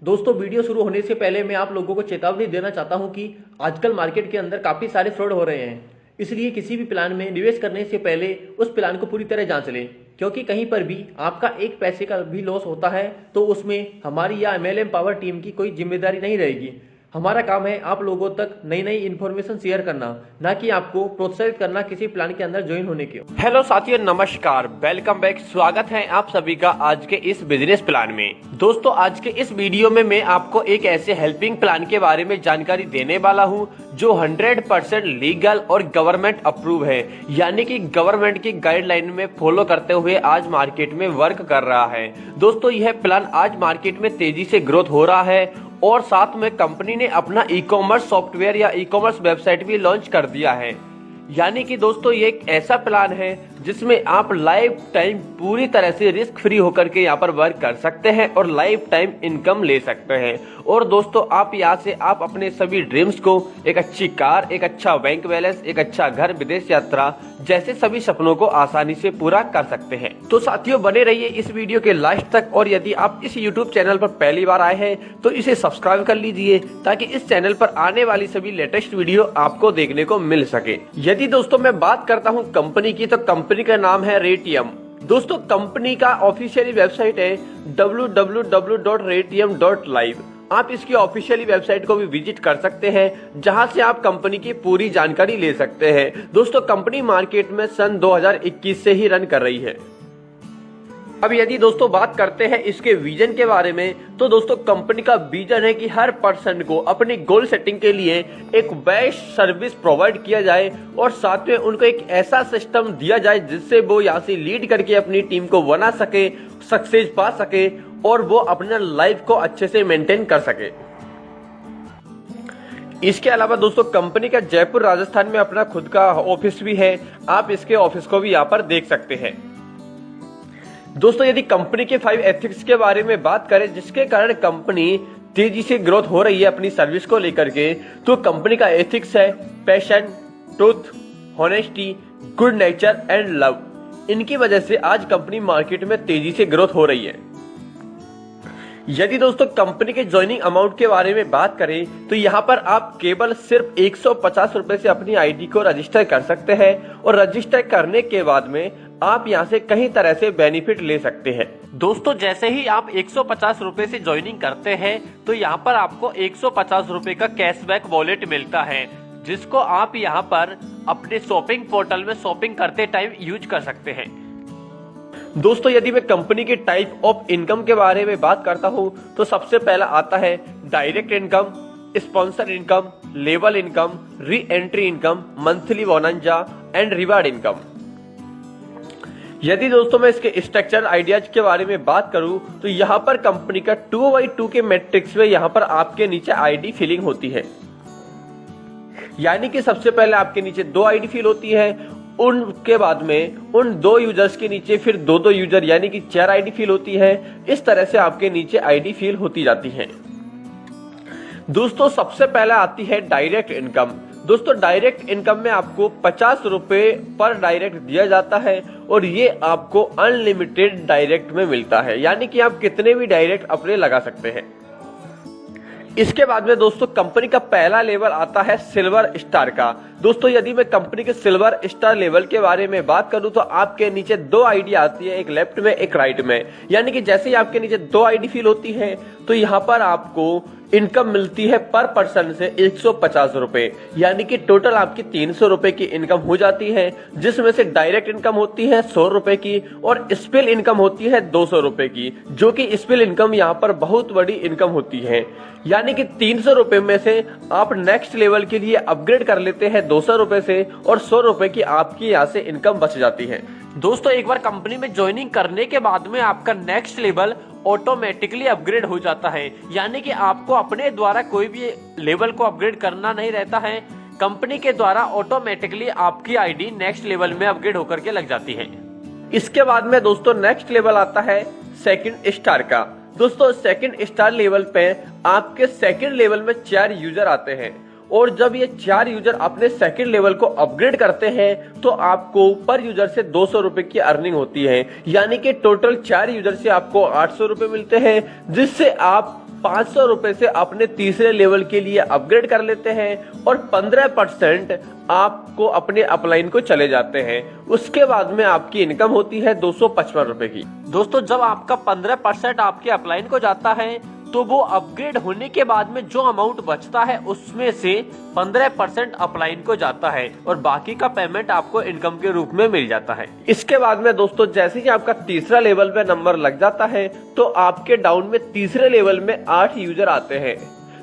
दोस्तों वीडियो शुरू होने से पहले मैं आप लोगों को चेतावनी देना चाहता हूं कि आजकल मार्केट के अंदर काफ़ी सारे फ्रॉड हो रहे हैं। इसलिए किसी भी प्लान में निवेश करने से पहले उस प्लान को पूरी तरह जांच लें, क्योंकि कहीं पर भी आपका एक पैसे का भी लॉस होता है तो उसमें हमारी या MLM पावर टीम की कोई जिम्मेदारी नहीं रहेगी। हमारा काम है आप लोगों तक नई नई इन्फॉर्मेशन शेयर करना, ना कि आपको प्रोत्साहित करना किसी प्लान के अंदर ज्वाइन होने के। हेलो साथियों, नमस्कार, वेलकम बैक। स्वागत है आप सभी का आज के इस बिजनेस प्लान में। दोस्तों, आज के इस वीडियो में मैं आपको एक ऐसे हेल्पिंग प्लान के बारे में जानकारी देने वाला हूं जो 100% लीगल और गवर्नमेंट अप्रूव है, यानी कि गवर्नमेंट की गाइडलाइन में फॉलो करते हुए आज मार्केट में वर्क कर रहा है। दोस्तों, यह प्लान आज मार्केट में तेजी से ग्रोथ हो रहा है और साथ में कंपनी ने अपना ई-कॉमर्स सॉफ्टवेयर या ई-कॉमर्स वेबसाइट भी लॉन्च कर दिया है। यानी कि दोस्तों, ये एक ऐसा प्लान है जिसमें आप लाइफ टाइम पूरी तरह से रिस्क फ्री होकर के यहाँ पर वर्क कर सकते हैं और लाइफ टाइम इनकम ले सकते हैं। और दोस्तों, आप यहाँ से आप अपने सभी ड्रीम्स को, एक अच्छी कार, एक अच्छा बैंक बैलेंस, एक अच्छा घर, विदेश यात्रा जैसे सभी सपनों को आसानी से पूरा कर सकते हैं। तो साथियों, बने रहिए इस वीडियो के लास्ट तक। और यदि आप इस यूट्यूब चैनल पर पहली बार आए हैं तो इसे सब्सक्राइब कर लीजिए, ताकि इस चैनल पर आने वाली सभी लेटेस्ट वीडियो आपको देखने को मिल सके। यदि दोस्तों मैं बात करता हूँ कंपनी की, तो कंपनी का नाम है रेटियम। दोस्तों, कंपनी का ऑफिशियली वेबसाइट है www.retium.live। आप इसकी ऑफिशियली वेबसाइट को भी विजिट कर सकते हैं, जहां से आप कंपनी की पूरी जानकारी ले सकते हैं। दोस्तों, कंपनी मार्केट में सन 2021 से ही रन कर रही है। अब यदि दोस्तों बात करते हैं इसके विजन के बारे में, तो दोस्तों कंपनी का विजन है कि हर पर्सन को अपनी गोल सेटिंग के लिए एक बेस्ट सर्विस प्रोवाइड किया जाए और साथ में उनको एक ऐसा सिस्टम दिया जाए जिससे वो यहाँ से लीड करके अपनी टीम को बना सके, सक्सेस पा सके और वो अपने लाइफ को अच्छे से मेंटेन कर सके। इसके अलावा दोस्तों, कंपनी का जयपुर राजस्थान में अपना खुद का ऑफिस भी है। आप इसके ऑफिस को भी यहाँ पर देख सकते हैं। दोस्तों, यदि कंपनी के 5 एथिक्स के बारे में बात करें जिसके कारण कंपनी तेजी से ग्रोथ हो रही है अपनी सर्विस को लेकर के, तो कंपनी का एथिक्स है passion, truth, honesty, good nature and love. इनकी वजह से आज कंपनी मार्केट में तेजी से ग्रोथ हो रही है। यदि दोस्तों कंपनी के ज्वाइनिंग अमाउंट के बारे में बात करें, तो यहाँ पर आप केवल सिर्फ 150 रुपए से अपनी आईडी को रजिस्टर कर सकते हैं और रजिस्टर करने के बाद में आप यहाँ से कई तरह से बेनिफिट ले सकते हैं। दोस्तों, जैसे ही आप 150 रुपए से ज्वाइनिंग करते हैं तो यहाँ पर आपको 150 रुपए का कैशबैक वॉलेट मिलता है, जिसको आप यहाँ पर अपने शॉपिंग पोर्टल में शॉपिंग करते टाइम यूज कर सकते हैं। दोस्तों, यदि मैं कंपनी के टाइप ऑफ इनकम के बारे में बात करता हूं, तो सबसे पहला आता है direct income, sponsor income, level income, re entry income, monthly bonanza and reward income. यदि दोस्तों मैं इसके स्ट्रक्चर आइडियाज के बारे में बात करूं, तो यहाँ पर कंपनी का 2x2 के मैट्रिक्स में यहाँ पर आपके नीचे आईडी फिलिंग होती है। यानी कि सबसे पहले आपके नीचे 2 आईडी फिल होती है, उनके बाद में उन 2 यूजर्स के नीचे फिर 2-2 यूजर यानी कि 4 आईडी फिल होती है। इस तरह से आपके नीचे आईडी फिल होती जाती है। दोस्तों, सबसे पहले आती है डायरेक्ट इनकम। दोस्तों, डायरेक्ट इनकम में आपको 50 रुपए पर डायरेक्ट दिया जाता है और ये आपको अनलिमिटेड डायरेक्ट में मिलता है, यानी कि आप कितने भी डायरेक्ट अपने लगा सकते हैं। इसके बाद में दोस्तों कंपनी का पहला लेवल आता है सिल्वर स्टार का। दोस्तों, यदि मैं कंपनी के सिल्वर स्टार लेवल के बारे में बात करूं, तो आपके नीचे 2 आईडी आती है, एक लेफ्ट में एक राइट में। यानी कि जैसे ही आपके नीचे 2 आईडी फिल होती है, तो यहाँ पर आपको इनकम मिलती है पर पर्सन से 150 रुपए, यानी कि टोटल आपकी 300 रुपए की इनकम हो जाती है, जिसमें से डायरेक्ट इनकम होती है 100 रुपए की और स्पिल इनकम होती है 200 रुपए की, जो कि स्पिल इनकम यहाँ पर बहुत बड़ी इनकम होती है। यानी कि 300 रुपए में से आप नेक्स्ट लेवल के लिए अपग्रेड कर लेते हैं 200 रुपए से और 100 रुपए की आपकी यहाँ से इनकम बच जाती है। दोस्तों, एक बार कंपनी में ज्वाइनिंग करने के बाद में आपका नेक्स्ट लेवल ऑटोमेटिकली अपग्रेड हो जाता है, यानी कि आपको अपने द्वारा कोई भी लेवल को अपग्रेड करना नहीं रहता है। कंपनी के द्वारा ऑटोमेटिकली आपकी आईडी नेक्स्ट लेवल में अपग्रेड होकर के लग जाती है। इसके बाद में दोस्तों नेक्स्ट लेवल आता है सेकंड स्टार का। दोस्तों, सेकंड स्टार लेवल पे आपके सेकंड लेवल में 4 यूजर आते हैं और जब ये 4 यूजर अपने सेकंड लेवल को अपग्रेड करते हैं तो आपको पर यूजर से 200 रुपए की अर्निंग होती है। यानी कि टोटल 4 यूजर से आपको 800 रुपए मिलते हैं, जिससे आप 500 रुपए से अपने तीसरे लेवल के लिए अपग्रेड कर लेते हैं और 15% आपको अपने अपलाइन को चले जाते हैं। उसके बाद में आपकी इनकम होती है 255 रुपए की। दोस्तों जब आपका 15% आपके अपलाइन को जाता है तो वो अपग्रेड होने के बाद में जो अमाउंट बचता है उसमें से 15% अपलाइन को जाता है और बाकी का पेमेंट आपको इनकम के रूप में मिल जाता है। इसके बाद में दोस्तों जैसे ही आपका तीसरा लेवल में नंबर लग जाता है तो आपके डाउन में तीसरे लेवल में 8 यूजर आते हैं।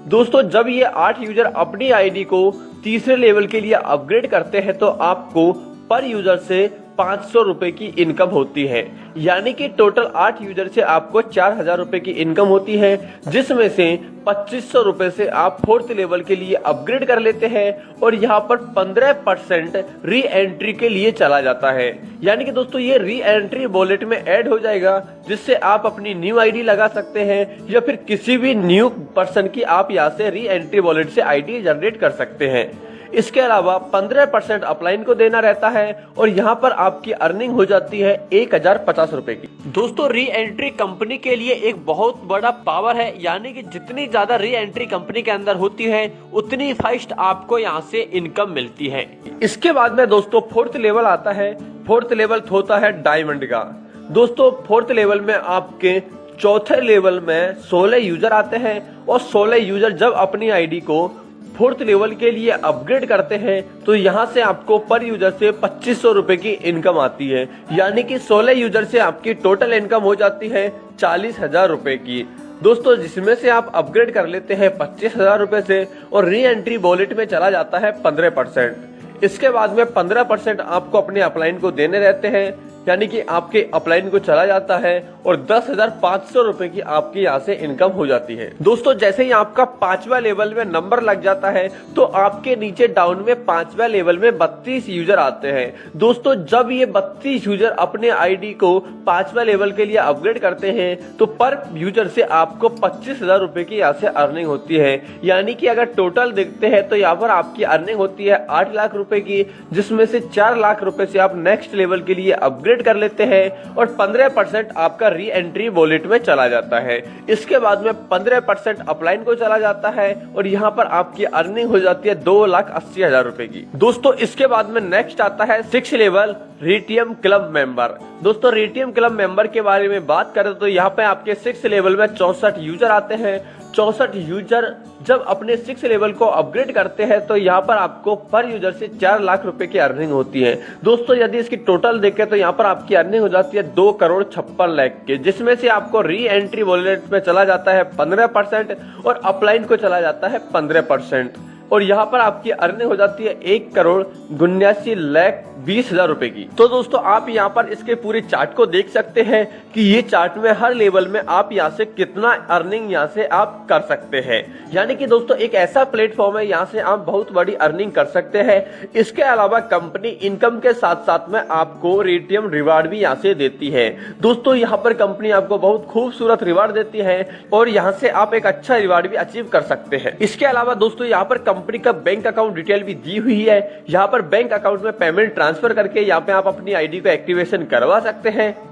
दोस्तों जब ये 8 यूजर अपनी आईडी को तीसरे लेवल के लिए अपग्रेड करते हैं तो आपको पर यूजर से 500 रुपए की इनकम होती है, यानी कि टोटल 8 यूजर से आपको 4000 रुपए की इनकम होती है, जिसमें से 2500 रुपए से आप 4th लेवल के लिए अपग्रेड कर लेते हैं और यहाँ पर 15% री एंट्री के लिए चला जाता है। यानी कि दोस्तों ये री एंट्री वॉलेट में ऐड हो जाएगा, जिससे आप अपनी न्यू आईडी लगा सकते हैं या फिर किसी भी न्यू पर्सन की आप यहाँ से री एंट्री वॉलेट से आईडी जनरेट कर सकते हैं। इसके अलावा 15% अपलाइन को देना रहता है और यहाँ पर आपकी अर्निंग हो जाती है 1050 रुपए की। दोस्तों री एंट्री कंपनी के लिए एक बहुत बड़ा पावर है, यानी कि जितनी ज्यादा री एंट्री कंपनी के अंदर होती है उतनी फास्ट आपको यहाँ से इनकम मिलती है। इसके बाद में दोस्तों 4th लेवल आता है। 4th लेवल होता है डायमंड का। दोस्तों 4th लेवल में आपके चौथे लेवल में 16 यूजर आते हैं और 16 यूजर जब अपनी आईडी को 4th लेवल के लिए अपग्रेड करते हैं तो यहाँ से आपको पर यूजर से 2500 रुपए की इनकम आती है, यानी कि 16 यूजर से आपकी टोटल इनकम हो जाती है 40,000 रुपए की। दोस्तों जिसमें से आप अपग्रेड कर लेते हैं 25,000 रुपए से और री एंट्री वॉलेट में चला जाता है 15%। इसके बाद में 15% आपको अपने अपलाइन को देने रहते हैं, यानी कि आपके अपलाइन को चला जाता है और 10,500 रुपए की आपकी यहाँ से इनकम हो जाती है। दोस्तों जैसे ही आपका 5वां लेवल में नंबर लग जाता है तो आपके नीचे डाउन में 5वां लेवल में 32 यूजर आते हैं। दोस्तों जब ये 32 यूजर अपने आईडी को 5वां लेवल के लिए अपग्रेड करते हैं तो पर यूजर से आपको 25,000 रुपए की यहाँ से अर्निंग होती है, यानी कि अगर टोटल देखते हैं तो यहाँ पर आपकी अर्निंग होती है 8 लाख रुपए की, जिसमें से 4 लाख रुपए से आप नेक्स्ट लेवल के लिए अपग्रेड कर लेते हैं और 15% आपका री एंट्री वॉलेट में चला जाता है। इसके बाद में 15% अपलाइन को चला जाता है और यहाँ पर आपकी अर्निंग हो जाती है 2,80,000 रुपए की। दोस्तों इसके बाद में नेक्स्ट आता है 6th लेवल रेटियम क्लब मेंबर। दोस्तों रेटियम क्लब मेंबर के बारे में बात करें तो यहाँ पे आपके 6th लेवल में 64 यूजर आते हैं। 64 यूजर जब अपने 6th लेवल को अपग्रेड करते हैं तो यहाँ पर आपको पर यूजर से 4 लाख रुपए की अर्निंग होती है। दोस्तों यदि इसकी टोटल देखें तो यहाँ पर आपकी अर्निंग हो जाती है 2,56,00,000 के, जिसमें से आपको री एंट्री वॉलेट में चला जाता है 15% और अपलाइन को चला जाता है 15%। और यहाँ पर आपकी अर्निंग हो जाती है 1,79,20,000 रुपए की। तो दोस्तों आप यहाँ पर इसके पूरे चार्ट को देख सकते हैं कि ये चार्ट में हर लेवल में आप यहाँ से कितना अर्निंग यहाँ से आप कर सकते हैं, यानी कि दोस्तों एक ऐसा प्लेटफॉर्म है यहाँ से आप बहुत बड़ी अर्निंग कर सकते हैं। इसके अलावा कंपनी इनकम के साथ साथ में आपको रेटियम रिवार्ड भी यहाँ से देती है। दोस्तों यहाँ पर कंपनी आपको बहुत खूबसूरत रिवार्ड देती है और यहाँ से आप एक अच्छा रिवार्ड भी अचीव कर सकते हैं। इसके अलावा दोस्तों यहाँ पर कंपनी का बैंक अकाउंट डिटेल भी दी हुई है। यहाँ पर बैंक अकाउंट में पेमेंट ट्रांसफर करके यहाँ पे आप अपनी आईडी को एक्टिवेशन करवा सकते हैं।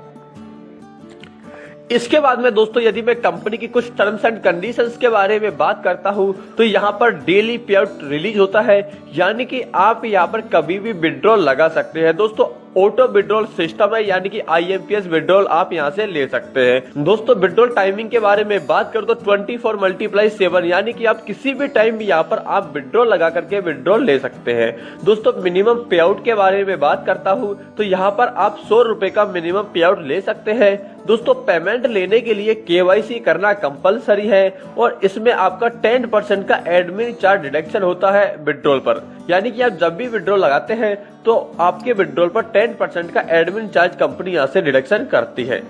इसके बाद में दोस्तों यदि मैं कंपनी की कुछ टर्म्स एंड कंडीशंस के बारे में बात करता हूं तो यहाँ पर डेली पे आउट रिलीज होता है, यानी कि आप यहाँ पर कभी भी विड्रॉल लगा सकते हैं। दोस्तों ऑटो विड्रॉल सिस्टम है, यानी कि IMPS विड्रॉल आप यहाँ से ले सकते हैं। दोस्तों विड्रॉल टाइमिंग के बारे में बात करो तो 24/7, यानी कि आप किसी भी टाइम भी यहाँ पर आप विड्रॉल लगा करके विड्रॉल ले सकते हैं। दोस्तों मिनिमम पे आउट के बारे में बात करता हूँ तो यहाँ पर आप 100 रुपए का मिनिमम पे आउट ले सकते हैं। दोस्तों पेमेंट लेने के लिए KYC करना कंपलसरी है और इसमें आपका 10% का एडमिन चार्ज डिडक्शन होता है विड्रॉल पर, यानी कि आप जब भी विड्रॉल लगाते हैं तो आपके विड्रॉल पर 10% का एडमिन चार्ज कंपनी यहाँ से डिडक्शन करती है।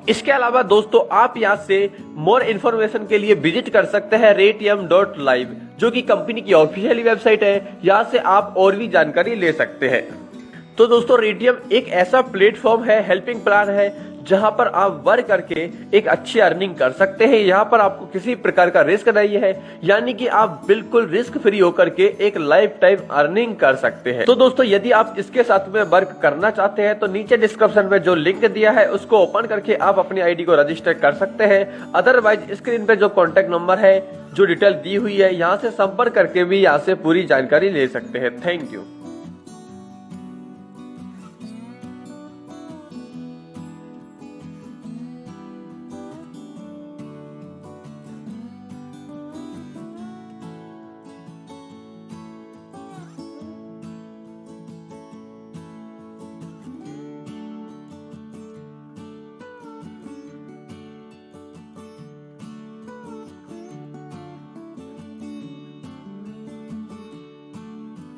इसके अलावा दोस्तों आप यहाँ से मोर इन्फॉर्मेशन के लिए विजिट कर सकते हैं ratium.live, जो कि कंपनी की ऑफिशियल वेबसाइट है। यहाँ से आप और भी जानकारी ले सकते हैं। तो दोस्तों रेडियम एक ऐसा प्लेटफॉर्म है, हेल्पिंग प्लान है, जहां पर आप वर्क करके एक अच्छी अर्निंग कर सकते हैं। यहाँ पर आपको किसी प्रकार का रिस्क नहीं है, यानी कि आप बिल्कुल रिस्क फ्री होकर के एक लाइफ टाइम अर्निंग कर सकते हैं। तो दोस्तों यदि आप इसके साथ में वर्क करना चाहते हैं तो नीचे डिस्क्रिप्शन में जो लिंक दिया है उसको ओपन करके आप अपनी आईडी को रजिस्टर कर सकते हैं। अदरवाइज स्क्रीन पे जो कॉन्टेक्ट नंबर है, जो डिटेल दी हुई है, यहाँ से संपर्क करके भी यहाँ से पूरी जानकारी ले सकते हैं। Thank you.